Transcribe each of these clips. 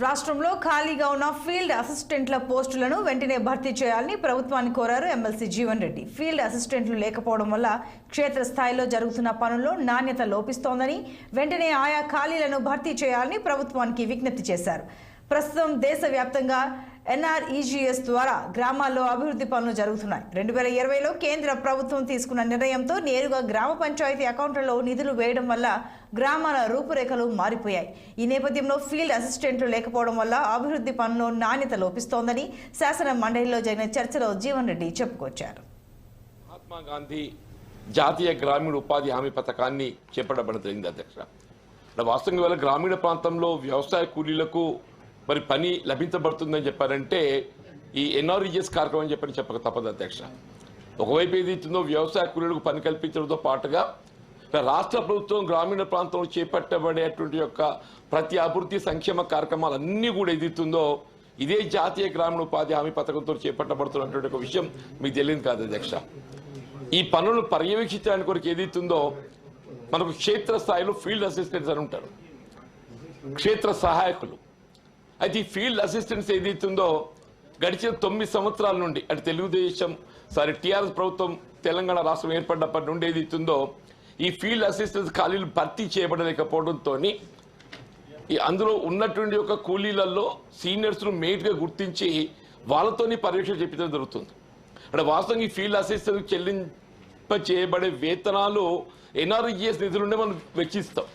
రాష్ట్రంలో ఖాళీగా ఉన్న ఫీల్డ్ అసిస్టెంట్ల పోస్టులను వెంటనే భర్తీ చేయాలని ప్రభుత్వాన్ని కోరారు ఎమ్మెల్సీ జీవన్ రెడ్డి. ఫీల్డ్ అసిస్టెంట్లు లేకపోవడం వల్ల క్షేత్రస్థాయిలో జరుగుతున్న పనుల్లో నాణ్యత లోపిస్తోందని, వెంటనే ఆయా ఖాళీలను భర్తీ చేయాలని ప్రభుత్వానికి విజ్ఞప్తి చేశారు. ప్రస్తుతం దేశవ్యాప్తంగా NREGS ద్వారా గ్రామాల్లో అభివృద్ధి పనులు జరుగుతున్నాయి. 2020లో కేంద్ర ప్రభుత్వం తీసుకున్న నిర్ణయంతో నేరుగా గ్రామ పంచాయతీ అకౌంట్లలో నిధులు వేయడం వల్ల గ్రామాల రూపురేఖలు మారిపోయాయి. ఈ నేపథ్యంలో ఫీల్డ్ అసిస్టెంట్లు లేకపోవడం వల్ల అభివృద్ధి పనుల్లో నాణ్యత లోపిస్తోందని శాసన మండలిలో జరిగిన చర్చలో జీవన్ రెడ్డి చెప్పుకొచ్చారు. మహాత్మా గాంధీ జాతీయ గ్రామీణ ఉపాధి హామీ పథకాన్ని చేపట్టబడింది అధ్యక్ష. వాస్తవంగా వల్ల గ్రామీణ ప్రాంతంలో వ్యవసాయ కూలీలకు మరి పని లభించబడుతుందని చెప్పారంటే ఈ NREGS కార్యక్రమం చెప్పక తప్పదు అధ్యక్ష. ఒకవైపు ఏదైతుందో వ్యవసాయ కూలీలకు పని కల్పించడంతో పాటుగా రాష్ట్ర ప్రభుత్వం గ్రామీణ ప్రాంతంలో చేపట్టబడేటువంటి యొక్క ప్రతి అభివృద్ధి సంక్షేమ కార్యక్రమాలన్నీ కూడా ఏదైతుందో ఇదే జాతీయ గ్రామీణ ఉపాధి హామీ పథకంతో చేపట్టబడుతున్నటువంటి ఒక విషయం మీకు తెలియదు కాదు అధ్యక్ష. ఈ పనులను పర్యవేక్షించడానికి కొరకు ఏదైతుందో మనకు క్షేత్రస్థాయిలో ఫీల్డ్ అసిస్టెంట్స్ అని ఉంటారు, క్షేత్ర సహాయకులు. అయితే ఈ ఫీల్డ్ అసిస్టెంట్స్ ఏదైతుందో గడిచిన 9 సంవత్సరాల నుండి అంటే TRS ప్రభుత్వం తెలంగాణ రాష్ట్రం ఏర్పడినప్పటి నుండి ఏదైతుందో ఈ ఫీల్డ్ అసిస్టెంట్స్ ఖాళీలు భర్తీ చేయబడలేకపోవడంతో అందులో ఉన్నటువంటి ఒక కూలీలలో సీనియర్స్ను మేట్గా గుర్తించి వాళ్ళతోని పర్యవేక్షణ చేయించడం జరుగుతుంది. అంటే వాస్తవంగా ఈ ఫీల్డ్ అసిస్టెంట్ చెల్లింప చేయబడే వేతనాలు NREGS నిధులుండే మనం వెచ్చిస్తాం.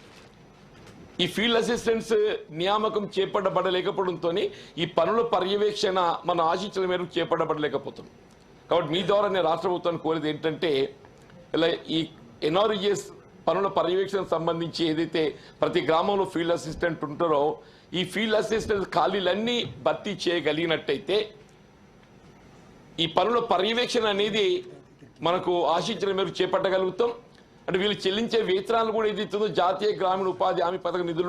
ఈ ఫీల్డ్ అసిస్టెంట్స్ నియామకం చేపట్టబడలేకపోవడంతో ఈ పనుల పర్యవేక్షణ మన ఆశించిన మేరకు చేపట్టబడలేకపోతుంది. కాబట్టి మీ ద్వారా నేను రాష్ట్ర ప్రభుత్వాన్ని కోరేది ఏంటంటే ఇలా ఈ NREGS పనుల పర్యవేక్షణ సంబంధించి ఏదైతే ప్రతి గ్రామంలో ఫీల్డ్ అసిస్టెంట్ ఉంటారో ఈ ఫీల్డ్ అసిస్టెంట్ ఖాళీలన్నీ భర్తీ చేయగలిగినట్టయితే ఈ పనుల పర్యవేక్షణ అనేది మనకు ఆశించిన మేరకు చేపట్టగలుగుతాం. అంటే వీళ్ళు చెల్లించే వేతనాలు కూడా ఏదైతుందో జాతీయ గ్రామీణ ఉపాధి హామీ పథకం నిధులు